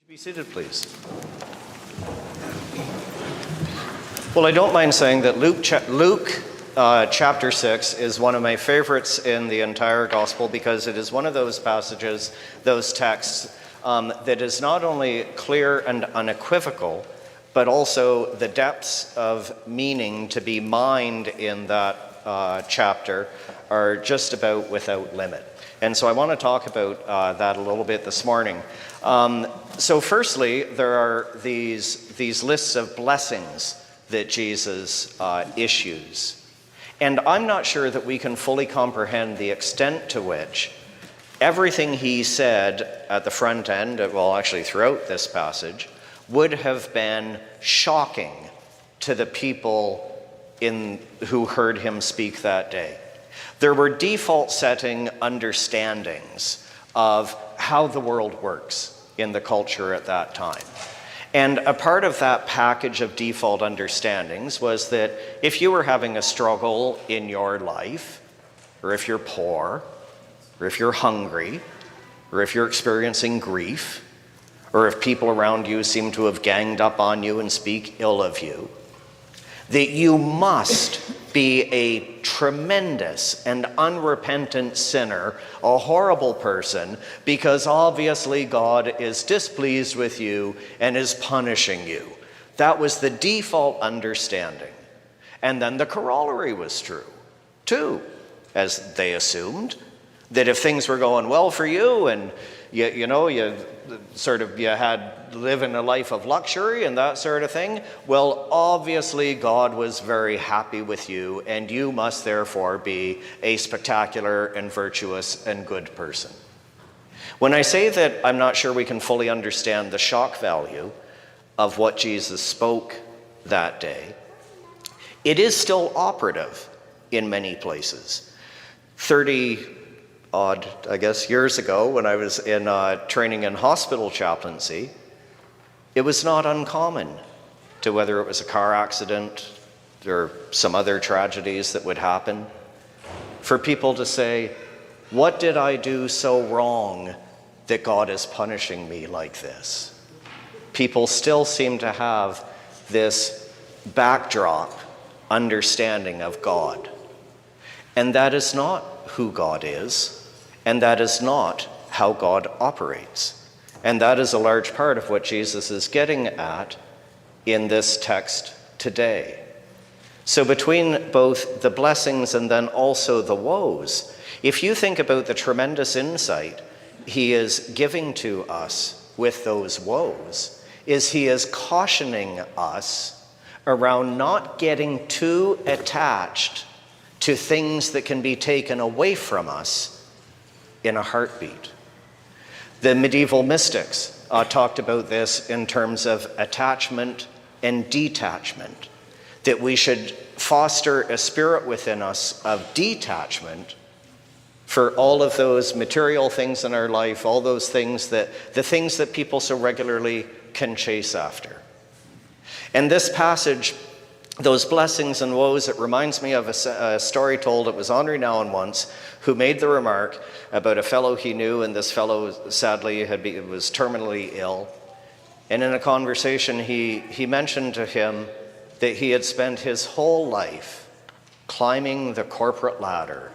Be seated, please. Well, I don't mind saying that Luke chapter 6 is one of my favorites in the entire gospel because it is one of those passages, those texts, that is not only clear and unequivocal, but also the depths of meaning to be mined in that chapter are just about without limit. And so I want to talk about that a little bit this morning. So firstly, there are these lists of blessings that Jesus issues. And I'm not sure that we can fully comprehend the extent to which everything he said at the front end, well, actually throughout this passage, would have been shocking to the people who heard him speak that day. There were default setting understandings of how the world works in the culture at that time. And a part of that package of default understandings was that if you were having a struggle in your life, or if you're poor, or if you're hungry, or if you're experiencing grief, or if people around you seem to have ganged up on you and speak ill of you, that you must be a tremendous and unrepentant sinner, a horrible person, because obviously God is displeased with you and is punishing you. That was the default understanding. And then the corollary was true, too, as they assumed, that if things were going well for you and you had living a life of luxury and that sort of thing, well, obviously God was very happy with you, and you must therefore be a spectacular and virtuous and good person. When I say that I'm not sure we can fully understand the shock value of what Jesus spoke that day, it is still operative in many places. 30-odd, I guess, years ago, when I was in training in hospital chaplaincy, it was not uncommon to, whether it was a car accident or some other tragedies that would happen, for people to say, "What did I do so wrong that God is punishing me like this?" People still seem to have this backdrop understanding of God. And that is not who God is, and that is not how God operates. And that is a large part of what Jesus is getting at in this text today. So between both the blessings and then also the woes, if you think about the tremendous insight he is giving to us with those woes, is he is cautioning us around not getting too attached to things that can be taken away from us in a heartbeat. The medieval mystics talked about this in terms of attachment and detachment, that we should foster a spirit within us of detachment for all of those material things in our life, all those things the things that people so regularly can chase after. And this passage, those blessings and woes, it reminds me of a story told. It was Henri Nouwen once who made the remark about a fellow he knew, and this fellow sadly was terminally ill. And in a conversation, he mentioned to him that he had spent his whole life climbing the corporate ladder,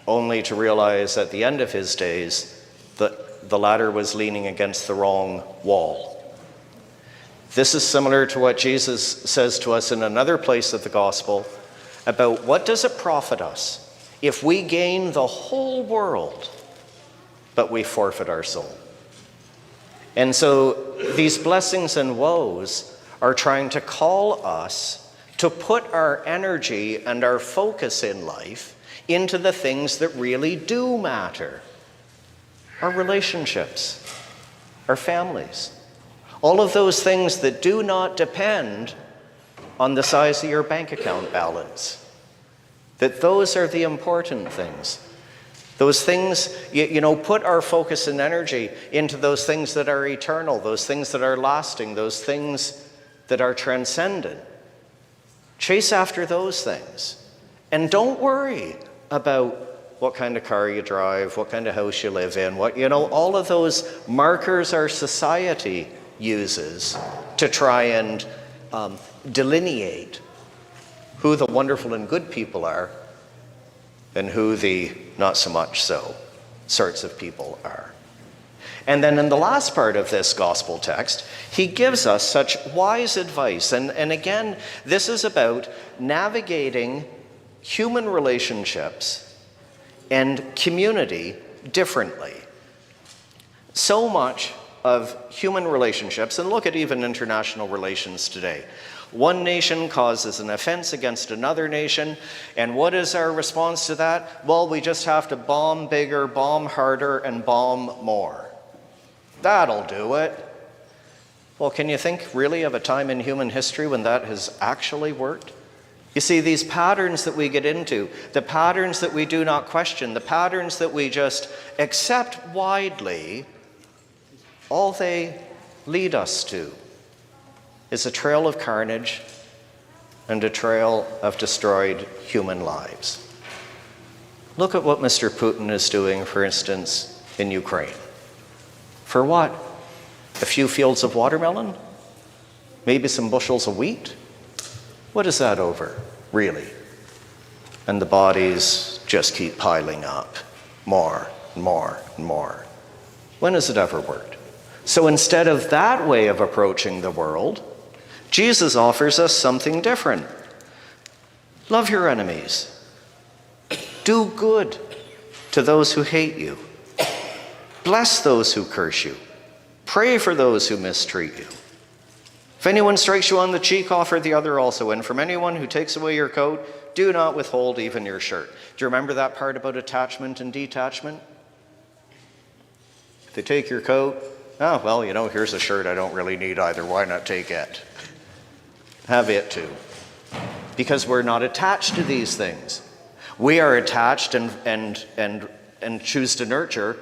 only to realize at the end of his days that the ladder was leaning against the wrong wall. This is similar to what Jesus says to us in another place of the gospel about what does it profit us if we gain the whole world, but we forfeit our soul. And so these blessings and woes are trying to call us to put our energy and our focus in life into the things that really do matter. Our relationships, our families, all of those things that do not depend on the size of your bank account balance. That those are the important things. Those things, put our focus and energy into those things that are eternal, those things that are lasting, those things that are transcendent. Chase after those things. And don't worry about what kind of car you drive, what kind of house you live in, all of those markers our society uses to try and delineate who the wonderful and good people are and who the not so much so sorts of people are. And then in the last part of this gospel text, he gives us such wise advice. And again, this is about navigating human relationships and community differently. So much of human relationships, and look at even international relations today. One nation causes an offense against another nation, and what is our response to that? Well, we just have to bomb bigger, bomb harder, and bomb more. That'll do it. Well, can you think really of a time in human history when that has actually worked? You see, these patterns that we get into, the patterns that we do not question, the patterns that we just accept widely, all they lead us to is a trail of carnage and a trail of destroyed human lives. Look at what Mr. Putin is doing, for instance, in Ukraine. For what? A few fields of watermelon? Maybe some bushels of wheat? What is that over, really? And the bodies just keep piling up. More, and more, and more. When has it ever worked? So instead of that way of approaching the world, Jesus offers us something different. Love your enemies. Do good to those who hate you. Bless those who curse you. Pray for those who mistreat you. If anyone strikes you on the cheek, offer the other also. And from anyone who takes away your coat, do not withhold even your shirt. Do you remember that part about attachment and detachment? If they take your coat, oh, well, here's a shirt I don't really need either. Why not take it? Have it too. Because we're not attached to these things. We are attached and choose to nurture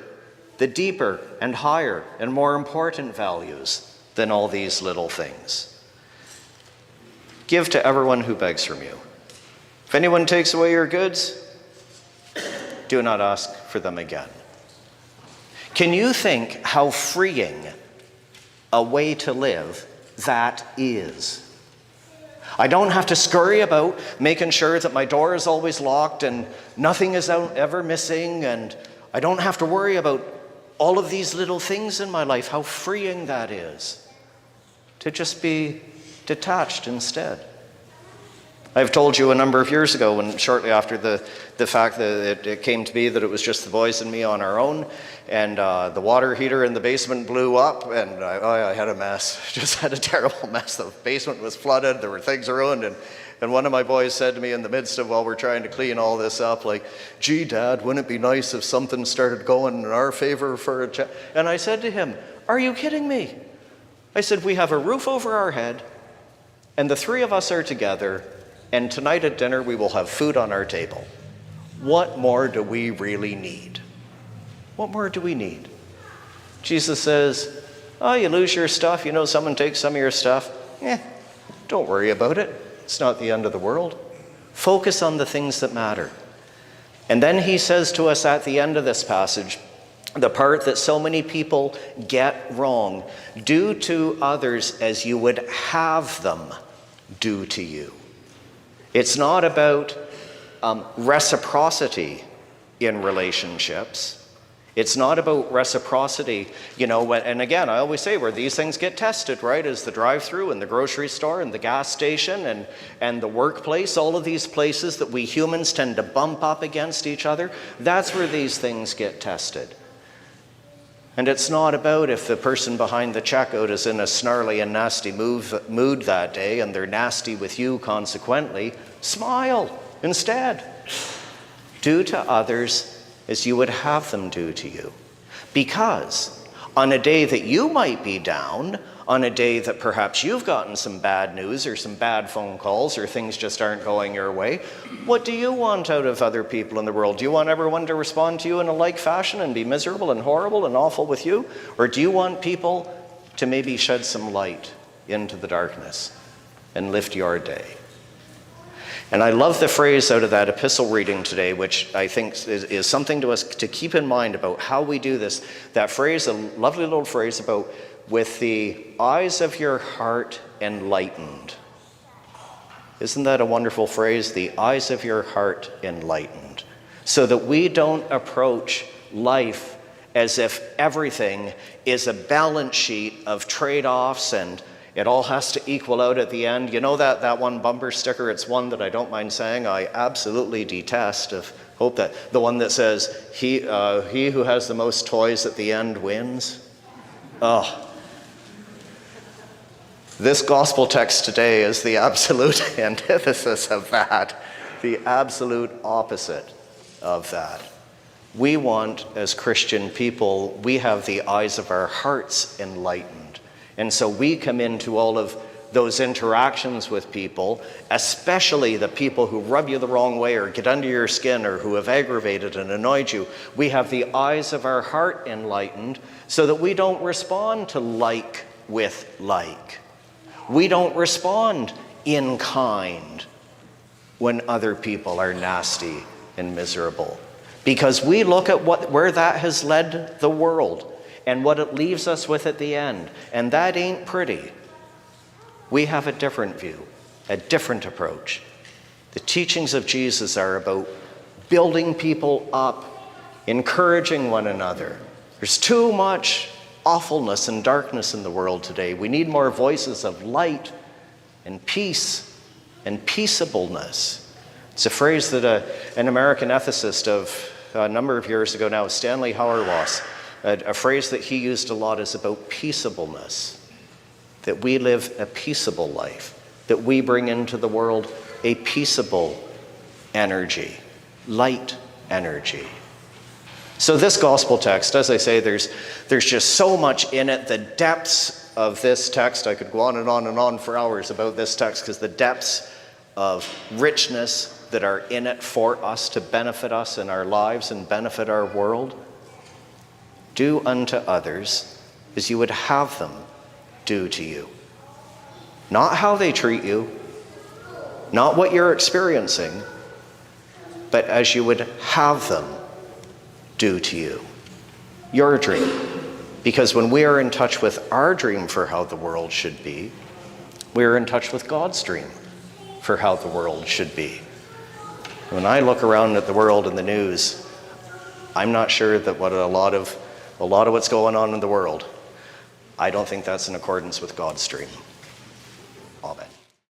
the deeper and higher and more important values than all these little things. Give to everyone who begs from you. If anyone takes away your goods, do not ask for them again. Can you think how freeing a way to live that is? I don't have to scurry about making sure that my door is always locked and nothing is ever missing, and I don't have to worry about all of these little things in my life. How freeing that is to just be detached instead. I've told you a number of years ago, when shortly after the fact that it came to be that it was just the boys and me on our own, and the water heater in the basement blew up, and I had a mess. Just had a terrible mess. The basement was flooded. There were things ruined, and one of my boys said to me in the midst of, while we're trying to clean all this up, like, "Gee, Dad, wouldn't it be nice if something started going in our favor for a chat?" And I said to him, "Are you kidding me?" I said, "We have a roof over our head, and the three of us are together, and tonight at dinner we will have food on our table. What more do we really need? What more do we need?" Jesus says, "Oh, you lose your stuff, someone takes some of your stuff. Don't worry about it. It's not the end of the world. Focus on the things that matter." And then he says to us at the end of this passage, the part that so many people get wrong: do to others as you would have them do to you. It's not about reciprocity in relationships. It's not about reciprocity, and again, I always say where these things get tested, right, is the drive-through and the grocery store and the gas station and the workplace, all of these places that we humans tend to bump up against each other. That's where these things get tested. And it's not about if the person behind the checkout is in a snarly and nasty mood that day and they're nasty with you consequently. Smile instead. Do to others as you would have them do to you. Because on a day that you might be down, on a day that perhaps you've gotten some bad news or some bad phone calls or things just aren't going your way, what do you want out of other people in the world? Do you want everyone to respond to you in a like fashion and be miserable and horrible and awful with you? Or do you want people to maybe shed some light into the darkness and lift your day? And I love the phrase out of that epistle reading today, which I think is something to us to keep in mind about how we do this. That phrase, a lovely little phrase about with the eyes of your heart enlightened. Isn't that a wonderful phrase? The eyes of your heart enlightened. So that we don't approach life as if everything is a balance sheet of trade-offs and it all has to equal out at the end. You know that one bumper sticker? It's one that I don't mind saying I absolutely detest. Hope that the one that says, he who has the most toys at the end wins. Oh. This gospel text today is the absolute antithesis of that, the absolute opposite of that. We want, as Christian people, we have the eyes of our hearts enlightened. And so we come into all of those interactions with people, especially the people who rub you the wrong way or get under your skin or who have aggravated and annoyed you. We have the eyes of our heart enlightened so that we don't respond to like with like. We don't respond in kind when other people are nasty and miserable, because we look at where that has led the world and what it leaves us with at the end, and that ain't pretty. We have a different view, a different approach. The teachings of Jesus are about building people up, encouraging one another. There's too much awfulness and darkness in the world today. We need more voices of light and peace and peaceableness. It's a phrase that an American ethicist of a number of years ago now, Stanley Hauerwas, a phrase that he used a lot is about peaceableness, that we live a peaceable life, that we bring into the world a peaceable energy, light energy. So this gospel text, as I say, there's just so much in it. The depths of this text, I could go on and on and on for hours about this text, because the depths of richness that are in it for us to benefit us in our lives and benefit our world. Do unto others as you would have them do to you. Not how they treat you, not what you're experiencing, but as you would have them do to you. Your dream. Because when we are in touch with our dream for how the world should be, we are in touch with God's dream for how the world should be. When I look around at the world and the news, I'm not sure that what a lot of what's going on in the world, I don't think that's in accordance with God's dream.